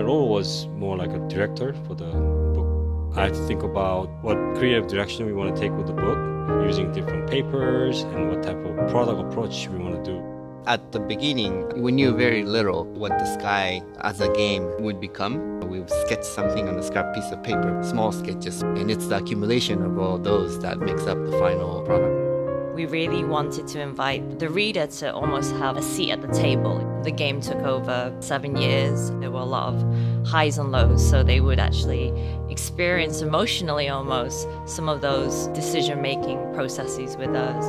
My role was more like a director for the book. I had to think about what creative direction we want to take with the book, using different papers and what type of product approach we want to do. At the beginning, we knew very little what the Sky as a game would become. We would sketch something on a scrap piece of paper, small sketches, and it's the accumulation of all those that makes up the final product. We really wanted to invite the reader to almost have a seat at the table. The game took over 7 years. There were a lot of highs and lows, so they would actually experience emotionally almost some of those decision-making processes with us.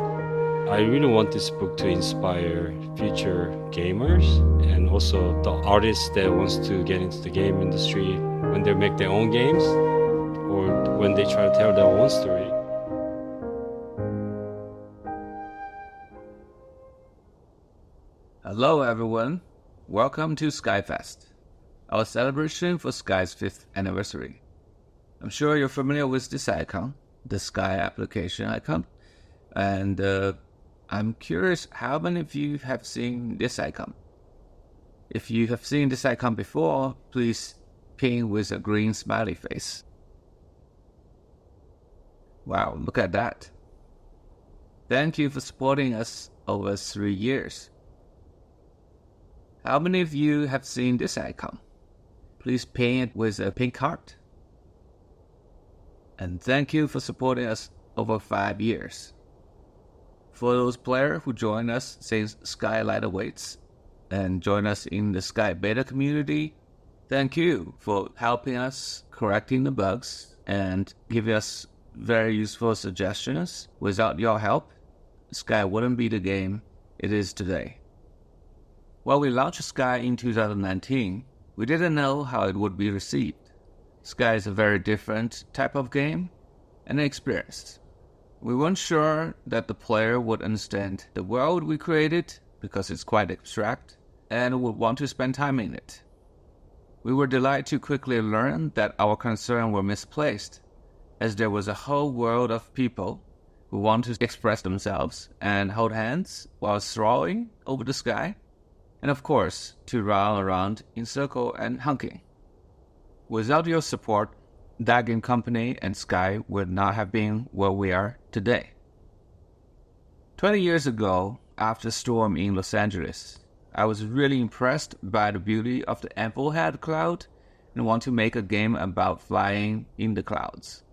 I really want this book to inspire future gamers and also the artists that wants to get into the game industry when they make their own games or when they try to tell their own story. Hello everyone, welcome to SkyFest, our celebration for Sky's 5th anniversary. I'm sure you're familiar with this icon, the Sky application icon, and I'm curious how many of you have seen this icon. If you have seen this icon before, please ping with a green smiley face. Wow, look at that. Thank you for supporting us over 3 years. How many of you have seen this icon? Please ping it with a pink heart. And thank you for supporting us over 5 years. For those players who join us since Skylight awaits and join us in the Sky Beta community, thank you for helping us correcting the bugs and giving us very useful suggestions. Without your help, Sky wouldn't be the game it is today. While we launched Sky in 2019, we didn't know how it would be received. Sky is a very different type of game and experience. We weren't sure that the player would understand the world we created because it's quite abstract and would want to spend time in it. We were delighted to quickly learn that our concerns were misplaced, as there was a whole world of people who want to express themselves and hold hands while throwing over the sky, and of course, to run around in circle and honking. Without your support, that game company and Sky would not have been where we are today. 20 years ago, after a storm in Los Angeles, I was really impressed by the beauty of the Amplehead cloud and want to make a game about flying in the clouds.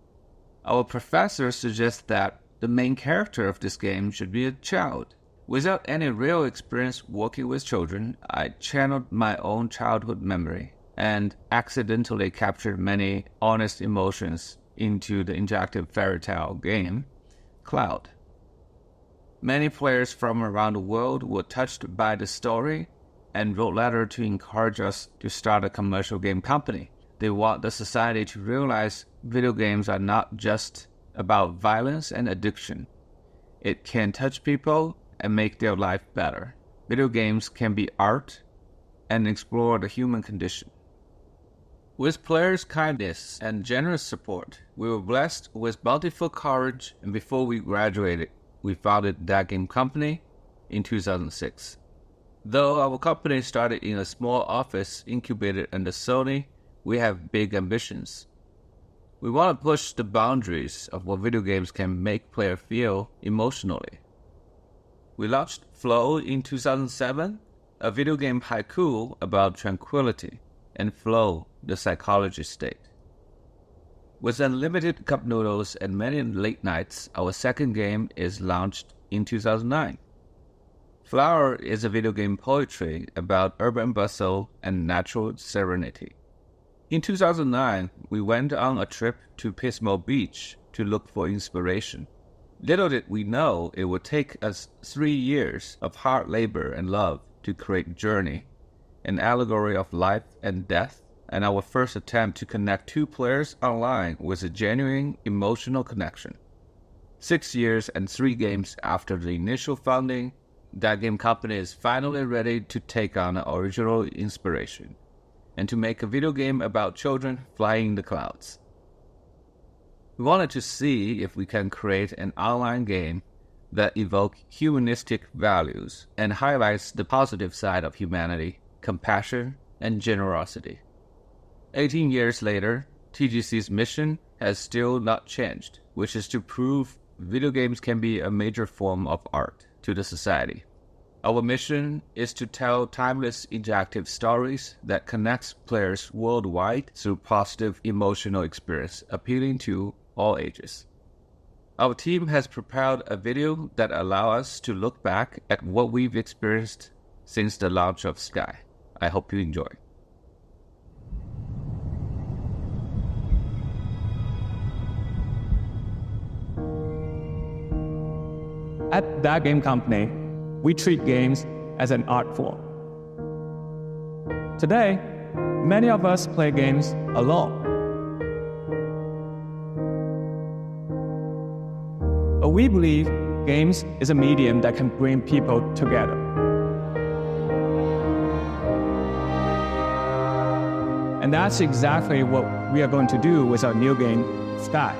Our professor suggests that the main character of this game should be a child. Without any real experience working with children, I channeled my own childhood memory and accidentally captured many honest emotions into the interactive fairy tale game, Cloud. Many players from around the world were touched by the story and wrote letters to encourage us to start a commercial game company. They want the society to realize video games are not just about violence and addiction. It can touch people and make their life better. Video games can be art and explore the human condition. With players' kindness and generous support, we were blessed with bountiful courage, and before we graduated, we founded that game company in 2006. Though our company started in a small office incubated under Sony, we have big ambitions. We want to push the boundaries of what video games can make players feel emotionally. We launched Flow in 2007, a video game haiku about tranquility, and Flow, the psychology state. With unlimited cup noodles and many late nights, our second game is launched in 2009. Flower is a video game poetry about urban bustle and natural serenity. In 2009, we went on a trip to Pismo Beach to look for inspiration. Little did we know it would take us 3 years of hard labor and love to create Journey, an allegory of life and death, and our first attempt to connect two players online with a genuine emotional connection. 6 years and 3 games after the initial founding, that game company is finally ready to take on an original inspiration and to make a video game about children flying in the clouds. We wanted to see if we can create an online game that evokes humanistic values and highlights the positive side of humanity, compassion, and generosity. 18 years later, TGC's mission has still not changed, which is to prove video games can be a major form of art to the society. Our mission is to tell timeless interactive stories that connects players worldwide through positive emotional experience, appealing to all ages. Our team has prepared a video that allows us to look back at what we've experienced since the launch of Sky. I hope you enjoy. At that game company, we treat games as an art form. Today, many of us play games alone. But we believe games is a medium that can bring people together. And that's exactly what we are going to do with our new game, Sky.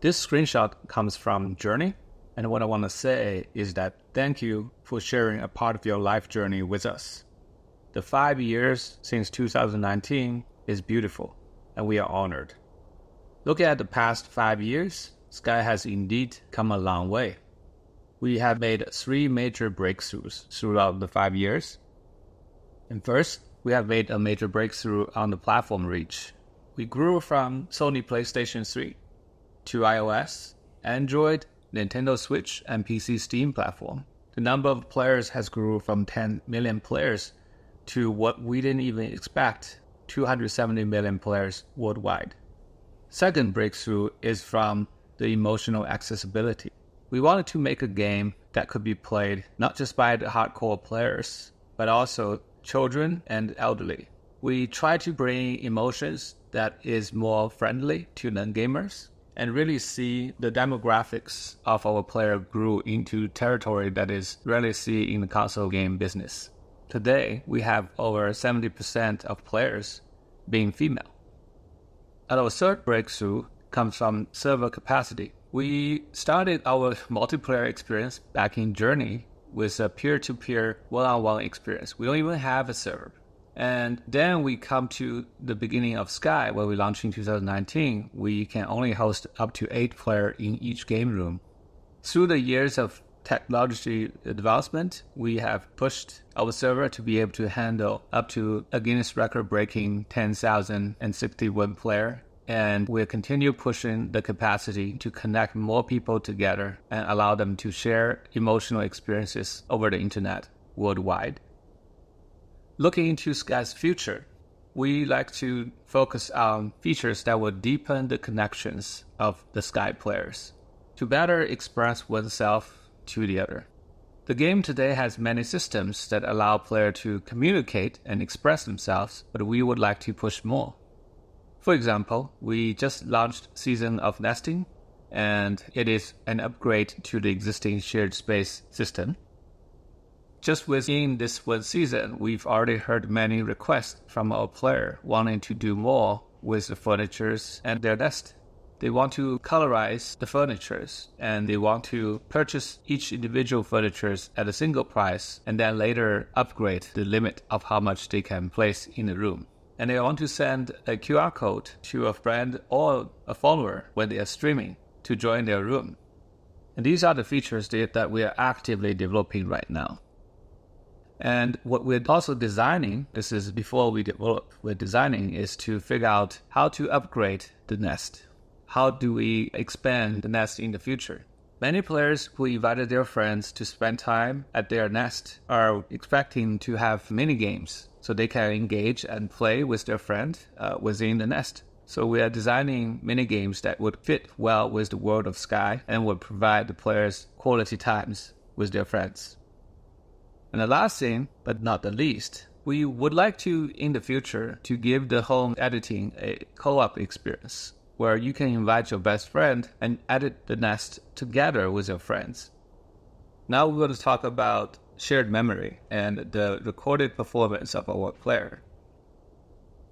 This screenshot comes from Journey, and what I want to say is that thank you for sharing a part of your life journey with us. The 5 years since 2019 is beautiful, and we are honored. Looking at the past 5 years, Sky has indeed come a long way. We have made 3 major breakthroughs throughout the 5 years. And first, we have made a major breakthrough on the platform reach. We grew from Sony PlayStation 3 to iOS, Android, Nintendo Switch, and PC Steam platform. The number of players has grew from 10 million players to what we didn't even expect, 270 million players worldwide. Second breakthrough is from the emotional accessibility. We wanted to make a game that could be played not just by the hardcore players, but also children and elderly. We try to bring emotions that is more friendly to non-gamers and really see the demographics of our player grew into territory that is rarely seen in the console game business. Today, we have over 70% of players being female. And our third breakthrough comes from server capacity. We started our multiplayer experience back in Journey with a peer-to-peer one-on-one experience. We don't even have a server. And then we come to the beginning of Sky, where we launched in 2019. We can only host up to 8 players in each game room. Through the years of technology advancement, we have pushed our server to be able to handle up to a Guinness record-breaking 10,061 player. And we'll continue pushing the capacity to connect more people together and allow them to share emotional experiences over the internet worldwide. Looking into Sky's future, we like to focus on features that will deepen the connections of the Sky players to better express oneself to the other. The game today has many systems that allow players to communicate and express themselves, but we would like to push more. For example, we just launched Season of Nesting, and it is an upgrade to the existing shared space system. Just within this one season, we've already heard many requests from our player wanting to do more with the furnitures and their nest. They want to colorize the furnitures, and they want to purchase each individual furnitures at a single price, and then later upgrade the limit of how much they can place in the room. And they want to send a QR code to a friend or a follower when they are streaming to join their room. And these are the features that we are actively developing right now. And what we're also designing, this is before we develop, we're designing is to figure out how to upgrade the nest. How do we expand the nest in the future? Many players who invited their friends to spend time at their nest are expecting to have mini games so they can engage and play with their friend within the nest. So we are designing mini games that would fit well with the world of Sky and would provide the players quality times with their friends. And the last thing, but not the least, we would like to, in the future, to give the home editing a co-op experience where you can invite your best friend and edit the nest together with your friends. Now we're going to talk about shared memory and the recorded performance of our player.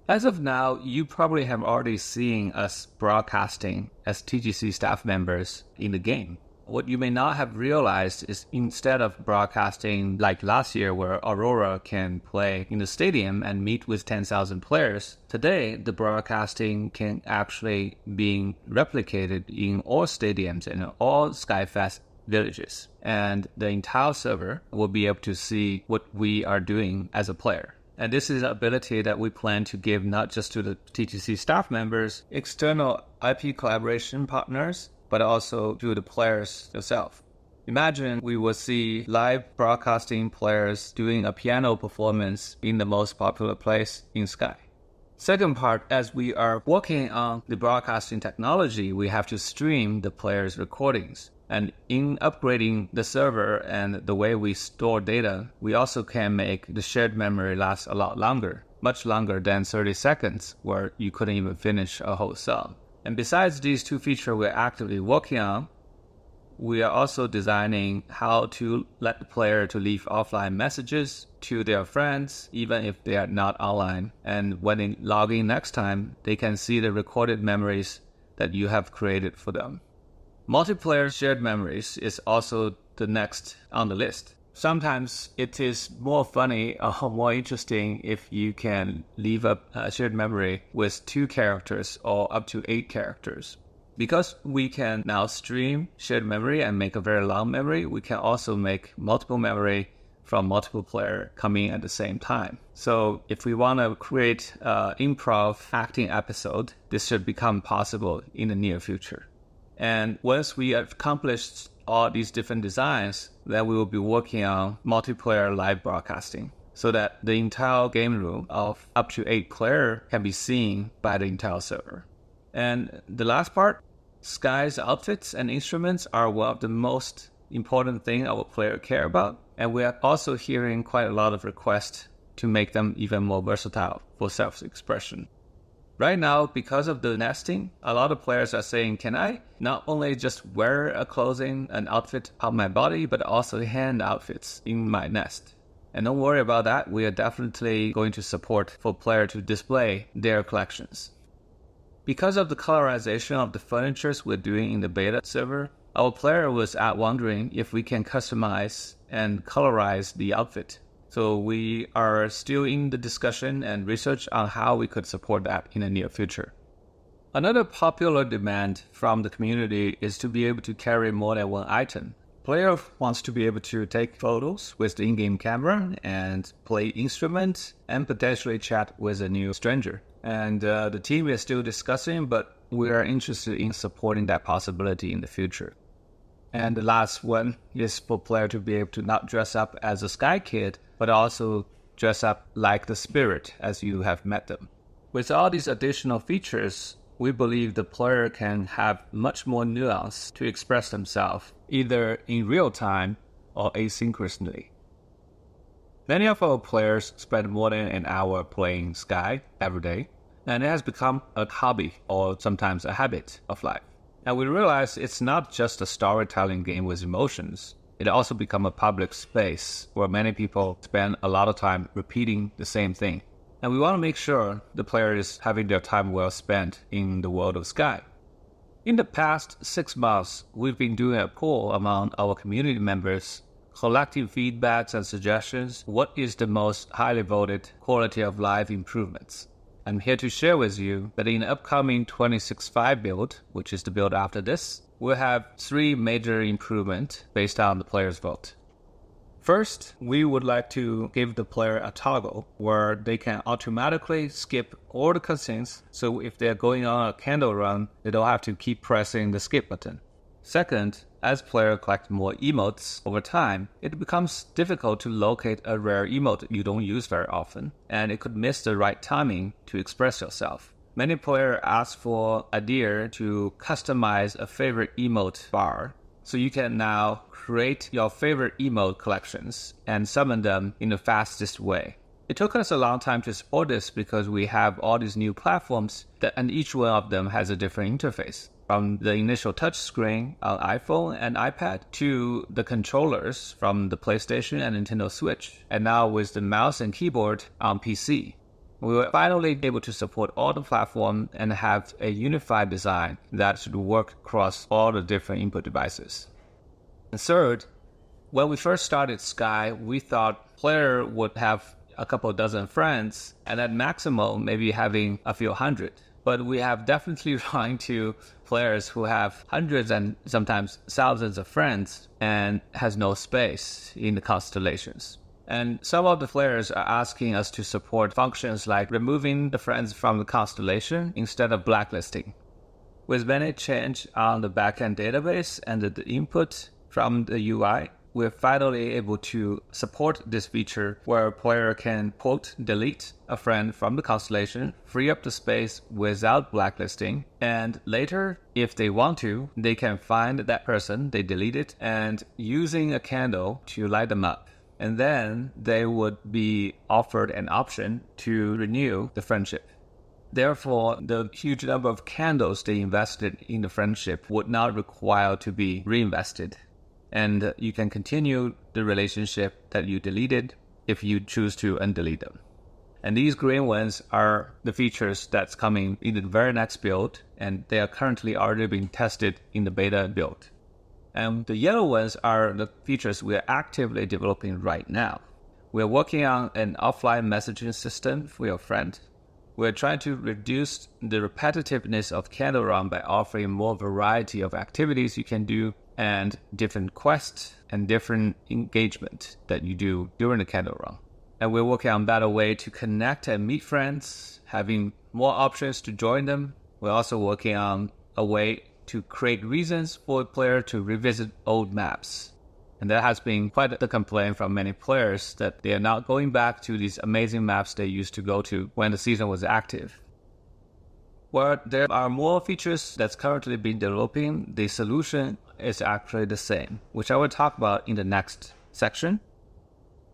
As of now, you probably have already seen us broadcasting as TGC staff members in the game. What you may not have realized is instead of broadcasting like last year where Aurora can play in the stadium and meet with 10,000 players, today the broadcasting can actually be replicated in all stadiums and all SkyFest villages. And the entire server will be able to see what we are doing as a player. And this is an ability that we plan to give not just to the TGC staff members, external IP collaboration partners, but also to the players themselves. Imagine we will see live broadcasting players doing a piano performance in the most popular place in Sky. Second part, as we are working on the broadcasting technology, we have to stream the players' recordings. And in upgrading the server and the way we store data, we also can make the shared memory last a lot longer, much longer than 30 seconds, where you couldn't even finish a whole song. And besides these two features we're actively working on, we are also designing how to let the player to leave offline messages to their friends, even if they are not online. And when they log in next time, they can see the recorded memories that you have created for them. Multiplayer shared memories is also the next on the list. Sometimes it is more funny or more interesting if you can leave a shared memory with 2 characters or up to 8 characters. Because we can now stream shared memory and make a very long memory, we can also make multiple memory from multiple players coming at the same time. So if we want to create an improv acting episode, this should become possible in the near future. And once we have accomplished all these different designs, then we will be working on multiplayer live broadcasting so that the entire game room of up to 8 players can be seen by the entire server. And the last part, Sky's outfits and instruments are one of the most important things our players care about. And we are also hearing quite a lot of requests to make them even more versatile for self-expression. Right now, because of the nesting, a lot of players are saying, can I not only just wear a clothing, an outfit on my body, but also hand outfits in my nest? And don't worry about that. We are definitely going to support for players to display their collections. Because of the colorization of the furnitures we're doing in the beta server, our player was wondering if we can customize and colorize the outfit. So we are still in the discussion and research on how we could support that in the near future. Another popular demand from the community is to be able to carry more than one item. Player wants to be able to take photos with the in-game camera and play instruments and potentially chat with a new stranger. And the team is still discussing, but we are interested in supporting that possibility in the future. And the last one is for player to be able to not dress up as a Sky Kid, but also dress up like the spirit as you have met them. With all these additional features, we believe the player can have much more nuance to express themselves, either in real time or asynchronously. Many of our players spend more than an hour playing Sky every day, and it has become a hobby or sometimes a habit of life. And we realize it's not just a storytelling game with emotions. It also becomes a public space where many people spend a lot of time repeating the same thing. And we want to make sure the player is having their time well spent in the world of Sky. In the past 6 months, we've been doing a poll among our community members, collecting feedbacks and suggestions. What is the most highly voted quality of life improvements? I'm here to share with you that in the upcoming 26.5 build, which is the build after this, we'll have 3 major improvements based on the player's vote. First, we would like to give the player a toggle where they can automatically skip all the cutscenes, so if they're going on a candle run, they don't have to keep pressing the skip button. Second, as player collects more emotes over time, it becomes difficult to locate a rare emote you don't use very often, and it could miss the right timing to express yourself. Many players ask for idea to customize a favorite emote bar, so you can now create your favorite emote collections and summon them in the fastest way. It took us a long time to support this because we have all these new platforms and each one of them has a different interface. From the initial touchscreen on iPhone and iPad to the controllers from the PlayStation and Nintendo Switch, and now with the mouse and keyboard on PC. We were finally able to support all the platforms and have a unified design that should work across all the different input devices. And third, when we first started Sky, we thought player would have a couple dozen friends and at maximum maybe having a few hundred. But we have definitely run into players who have hundreds and sometimes thousands of friends and has no space in the constellations. And some of the players are asking us to support functions like removing the friends from the constellation instead of blacklisting. With many change on the backend database and the input from the UI, we're finally able to support this feature where a player can, quote, delete a friend from the constellation, free up the space without blacklisting, and later, if they want to, they can find that person they deleted and using a candle to light them up. And then they would be offered an option to renew the friendship. Therefore, the huge number of candles they invested in the friendship would not require to be reinvested. And you can continue the relationship that you deleted if you choose to undelete them. And these green ones are the features that's coming in the very next build, and they are currently already being tested in the beta build. And the yellow ones are the features we are actively developing right now. We are working on an offline messaging system for your friend. We are trying to reduce the repetitiveness of Candle Run by offering more variety of activities you can do and different quests and different engagement that you do during the Candle Run. And we're working on a better way to connect and meet friends, having more options to join them. We're also working on a way to create reasons for a player to revisit old maps. And that has been quite the complaint from many players that they are not going back to these amazing maps they used to go to when the season was active. Where there are more features that's currently being developing, the solution is actually the same, which I will talk about in the next section.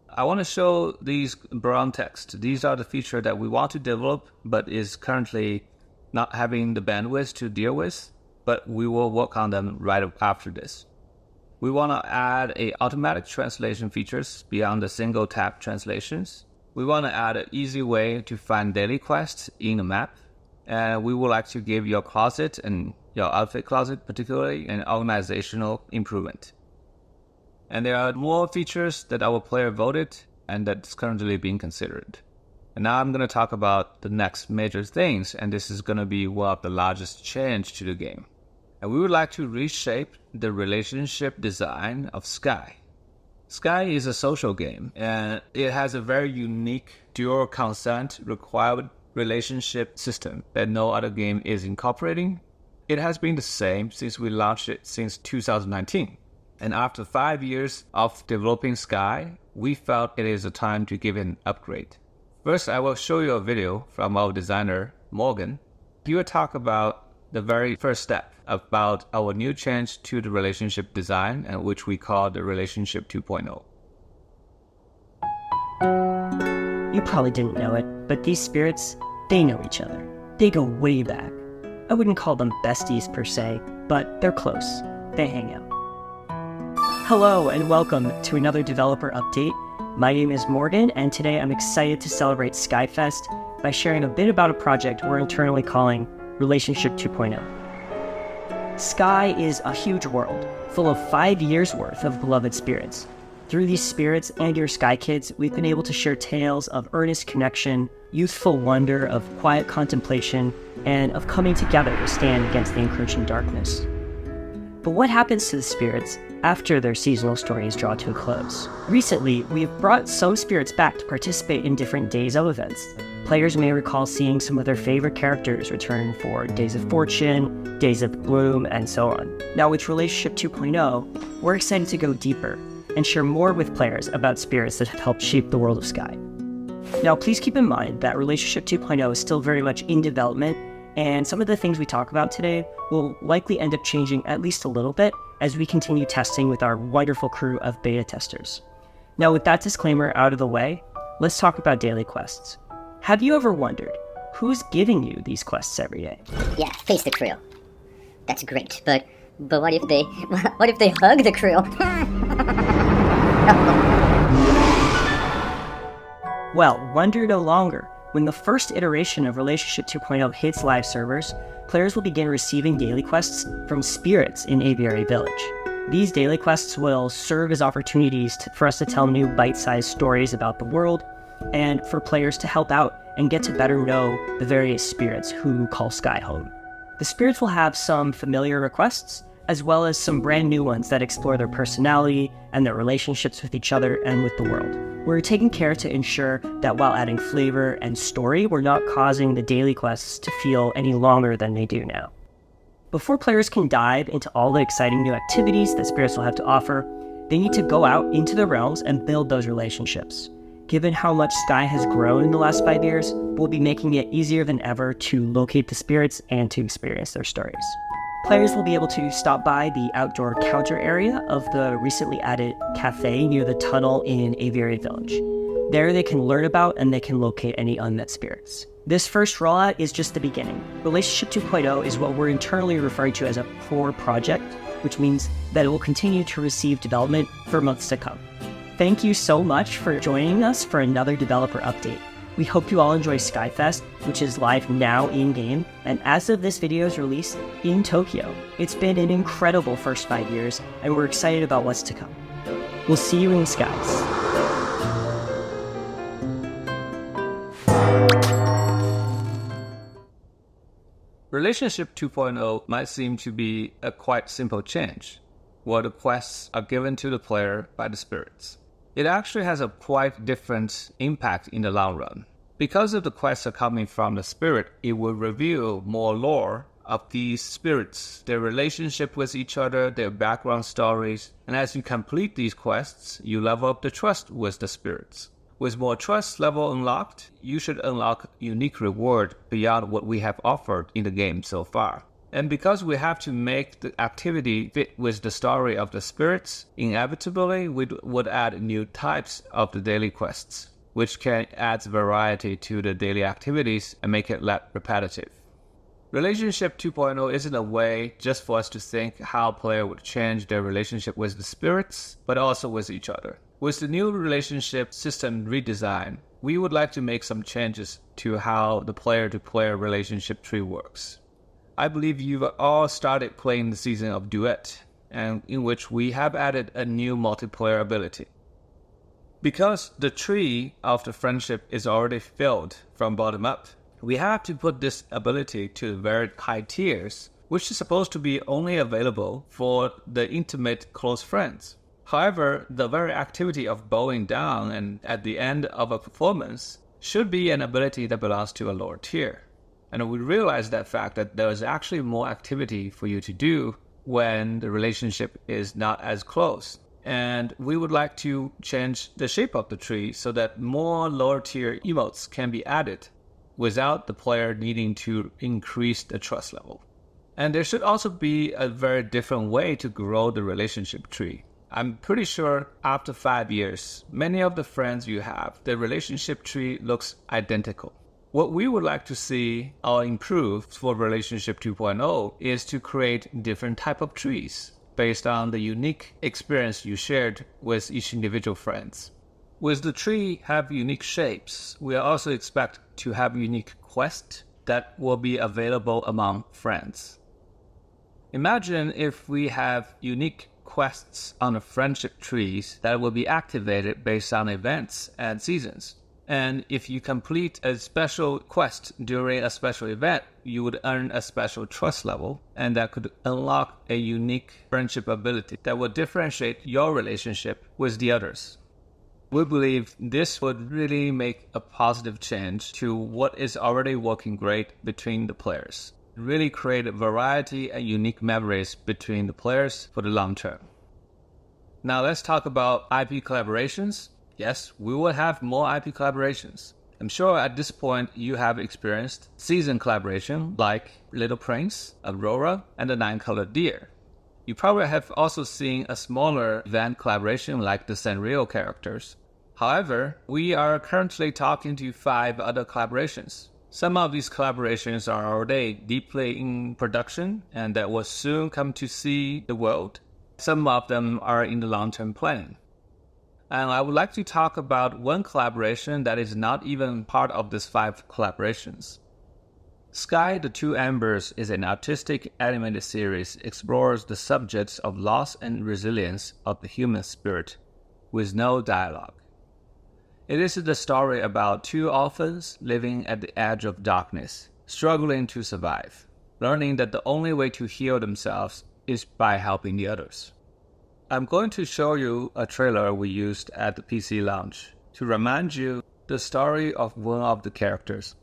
I want to show these brown text. These are the features that we want to develop, but is currently not having the bandwidth to deal with, but we will work on them right after this. We want to add a automatic translation features beyond the single tap translations. We want to add an easy way to find daily quests in the map. And we would like to give your closet and your outfit closet particularly an organizational improvement. And there are more features that our player voted and that's currently being considered. And now I'm going to talk about the next major things, and this is going to be one of the largest change to the game. and we would like to reshape the relationship design of Sky. Sky is a social game, and it has a very unique dual consent required relationship system that no other game is incorporating. It has been the same since we launched it since 2019. And after 5 years of developing Sky, we felt it is a time to give it an upgrade. First, I will show you a video from our designer, Morgan. He will talk about the very first step about our new change to the relationship design, and which we call the Relationship 2.0. You probably didn't know it, but these spirits, they know each other. They go way back. I wouldn't call them besties per se, but they're close. They hang out. Hello and welcome to another developer update. My name is Morgan, and today I'm excited to celebrate SkyFest by sharing a bit about a project we're internally calling Relationship 2.0. Sky is a huge world, full of 5 years' worth of beloved spirits. Through these spirits and your Sky Kids, we've been able to share tales of earnest connection, youthful wonder, of quiet contemplation, and of coming together to stand against the encroaching darkness. But what happens to the spirits after their seasonal stories draw to a close? Recently, we've brought some spirits back to participate in different Days of events. Players may recall seeing some of their favorite characters return for Days of Fortune, Days of Bloom, and so on. Now with Relationship 2.0, we're excited to go deeper and share more with players about spirits that have helped shape the world of Sky. Now please keep in mind that Relationship 2.0 is still very much in development, and some of the things we talk about today will likely end up changing at least a little bit as we continue testing with our wonderful crew of beta testers. Now with that disclaimer out of the way, let's talk about daily quests. Have you ever wondered who's giving you these quests every day? Yeah, face the krill. That's great, but what if they hug the krill? Well, wonder no longer. When the first iteration of Relationship 2.0 hits live servers, players will begin receiving daily quests from spirits in Aviary Village. These daily quests will serve as opportunities for us to tell new bite-sized stories about the world, and for players to help out and get to better know the various spirits who call Sky home. The spirits will have some familiar requests, as well as some brand new ones that explore their personality and their relationships with each other and with the world. We're taking care to ensure that while adding flavor and story, we're not causing the daily quests to feel any longer than they do now. Before players can dive into all the exciting new activities that spirits will have to offer, they need to go out into the realms and build those relationships. Given how much Sky has grown in the last 5 years, we'll be making it easier than ever to locate the spirits and to experience their stories. Players will be able to stop by the outdoor counter area of the recently added cafe near the tunnel in Aviary Village. There they can learn about and they can locate any unmet spirits. This first rollout is just the beginning. Relationship 2.0 is what we're internally referring to as a core project, which means that it will continue to receive development for months to come. Thank you so much for joining us for another developer update. We hope you all enjoy SkyFest, which is live now in-game, and as of this video's release, in Tokyo. It's been an incredible first 5 years, and we're excited about what's to come. We'll see you in the skies. Relationship 2.0 might seem to be a quite simple change, where the quests are given to the player by the spirits. It actually has a quite different impact in the long run. Because of the quests are coming from the spirit, it will reveal more lore of these spirits, their relationship with each other, their background stories, and as you complete these quests, you level up the trust with the spirits. With more trust level unlocked, you should unlock unique reward beyond what we have offered in the game so far. And because we have to make the activity fit with the story of the spirits, inevitably we would add new types of the daily quests, which can add variety to the daily activities and make it less repetitive. Relationship 2.0 isn't a way just for us to think how a player would change their relationship with the spirits, but also with each other. With the new relationship system redesign, we would like to make some changes to how the player-to-player relationship tree works. I believe you've all started playing the season of Duet, and in which we have added a new multiplayer ability. Because the tree of the friendship is already filled from bottom up, we have to put this ability to very high tiers which is supposed to be only available for the intimate close friends. However, the very activity of bowing down and at the end of a performance should be an ability that belongs to a lower tier. And we realize that fact that there is actually more activity for you to do when the relationship is not as close. And we would like to change the shape of the tree so that more lower tier emotes can be added without the player needing to increase the trust level. And there should also be a very different way to grow the relationship tree. I'm pretty sure after 5 years, many of the friends you have, the relationship tree looks identical. What we would like to see or improve for Relationship 2.0 is to create different type of trees based on the unique experience you shared with each individual friends. With the tree have unique shapes, we also expect to have unique quests that will be available among friends. Imagine if we have unique quests on the friendship trees that will be activated based on events and seasons. And if you complete a special quest during a special event, you would earn a special trust level, and that could unlock a unique friendship ability that will differentiate your relationship with the others. We believe this would really make a positive change to what is already working great between the players. Really create a variety and unique memories between the players for the long term. Now let's talk about IP collaborations. Yes, we will have more IP collaborations. I'm sure at this point you have experienced season collaboration like Little Prince, Aurora, and the Nine-Colored Deer. You probably have also seen a smaller event collaboration like the Sanrio characters. However, we are currently talking to 5 other collaborations. Some of these collaborations are already deeply in production and that will soon come to see the world. Some of them are in the long-term planning. And I would like to talk about one collaboration that is not even part of these 5 collaborations. Sky the Two Embers is an artistic animated series explores the subjects of loss and resilience of the human spirit with no dialogue. It is the story about 2 orphans living at the edge of darkness, struggling to survive, learning that the only way to heal themselves is by helping the others. I'm going to show you a trailer we used at the PC launch to remind you the story of one of the characters.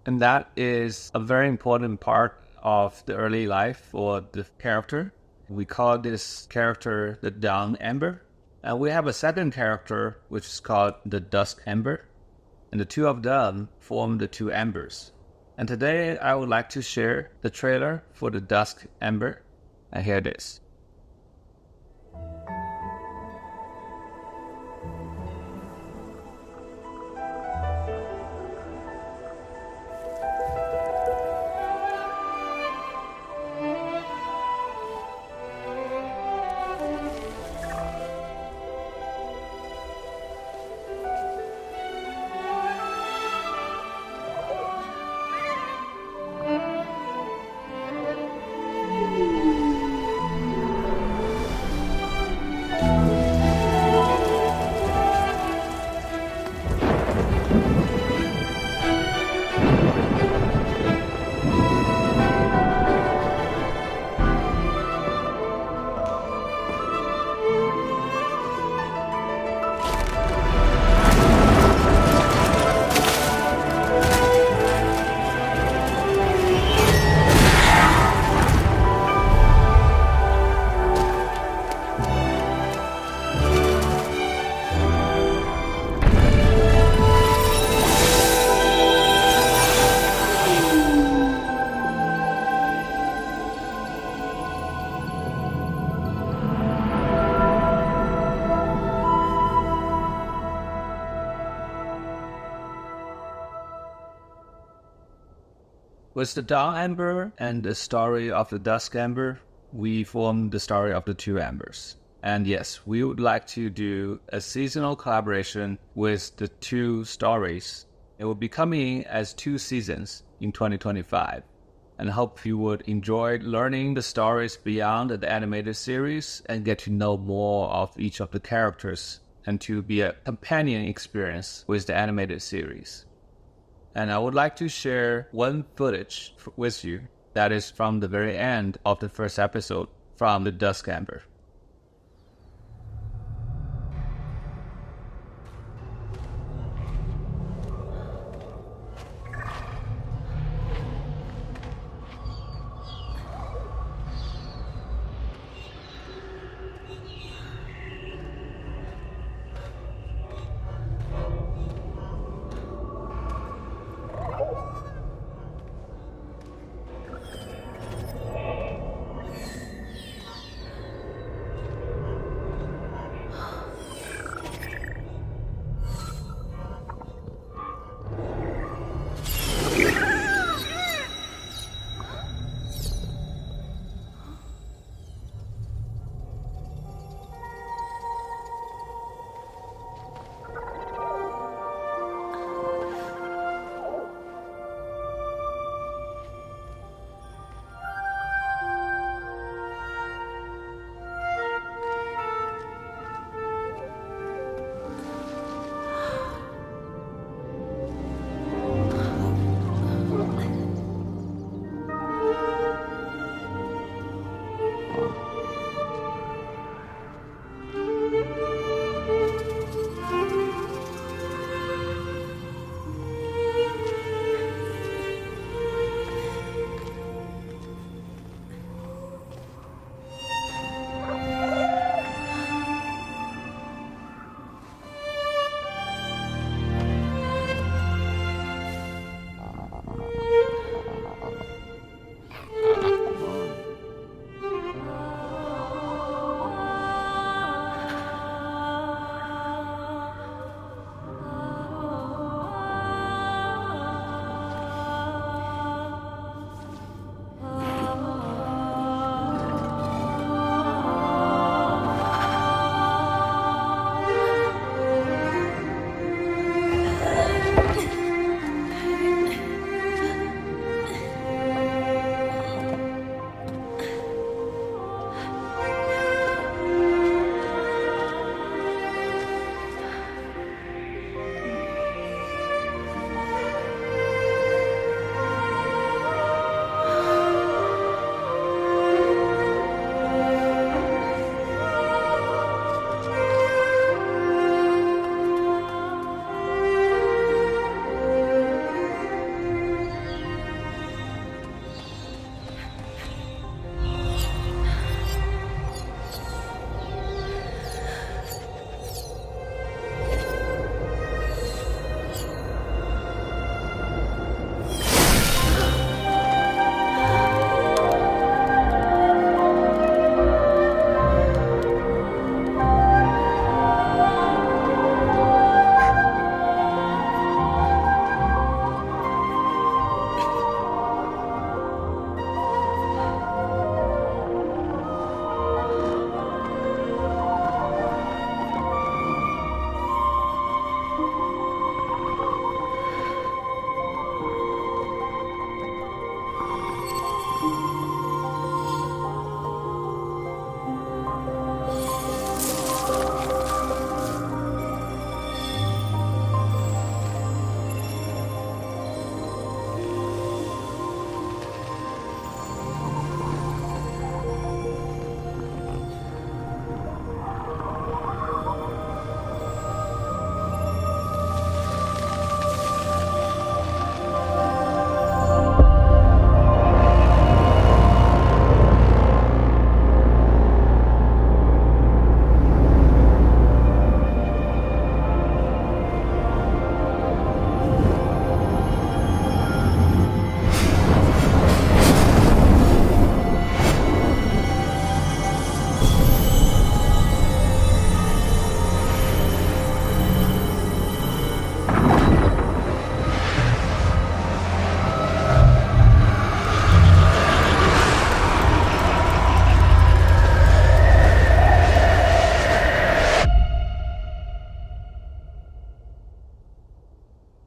And that is a very important part of the early life for the character. We call this character the Dawn Ember. And we have a second character which is called the Dusk Ember. And the 2 of them form the 2 embers. And today I would like to share the trailer for the Dusk Ember. And here it is. With the Dawn Amber and the story of the Dusk Amber, we formed the story of the two Ambers. And yes, we would like to do a seasonal collaboration with the two stories. It will be coming as 2 seasons in 2025. And I hope you would enjoy learning the stories beyond the animated series and get to know more of each of the characters and to be a companion experience with the animated series. And I would like to share one footage with you that is from the very end of the first episode from the Dusk Amber.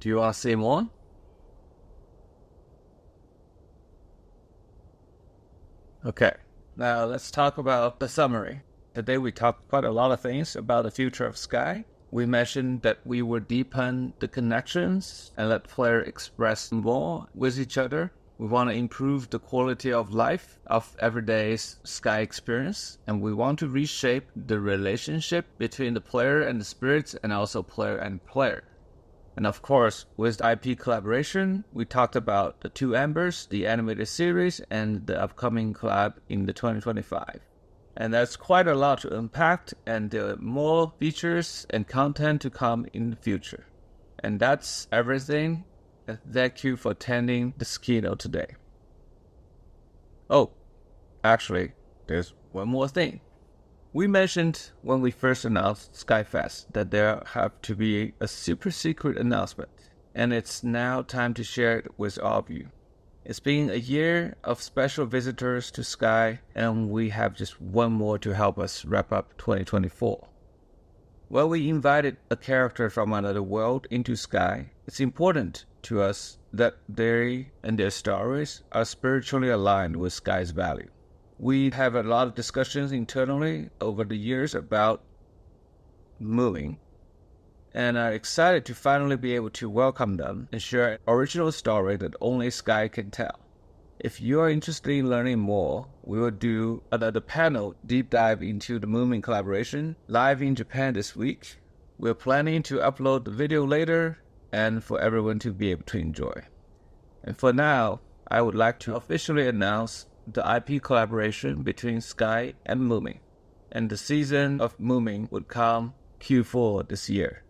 Do you want to say more? Okay, now let's talk about the summary. Today we talked quite a lot of things about the future of Sky. We mentioned that we will deepen the connections and let players express more with each other. We want to improve the quality of life of everyday Sky experience, and we want to reshape the relationship between the player and the spirits, and also player and player. And of course, with IP collaboration, we talked about the Two Embers, the animated series, and the upcoming collab in the 2025. And that's quite a lot to unpack, and there are more features and content to come in the future. And that's everything. Thank you for attending this keynote today. Oh, actually, there's one more thing. We mentioned when we first announced SkyFest that there have to be a super secret announcement, and it's now time to share it with all of you. It's been a year of special visitors to Sky, and we have just one more to help us wrap up 2024. When we invited a character from another world into Sky, it's important to us that they and their stories are spiritually aligned with Sky's value. We have a lot of discussions internally over the years about moving, and are excited to finally be able to welcome them and share an original story that only Sky can tell. If you are interested in learning more, we will do another panel deep dive into the Moomin collaboration live in Japan this week. We're planning to upload the video later and for everyone to be able to enjoy. And for now, I would like to officially announce the IP collaboration between Sky and Moomin. And the season of Moomin would come Q4 this year.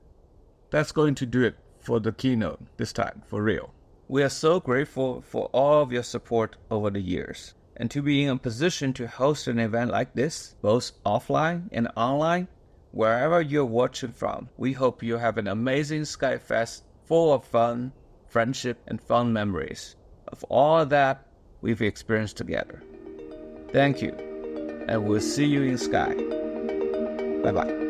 That's going to do it for the keynote this time, for real. We are so grateful for all of your support over the years. And to be in a position to host an event like this, both offline and online, wherever you're watching from, we hope you have an amazing SkyFest full of fun, friendship, and fun memories of all that we've experienced together. Thank you, and we'll see you in Sky. Bye-bye.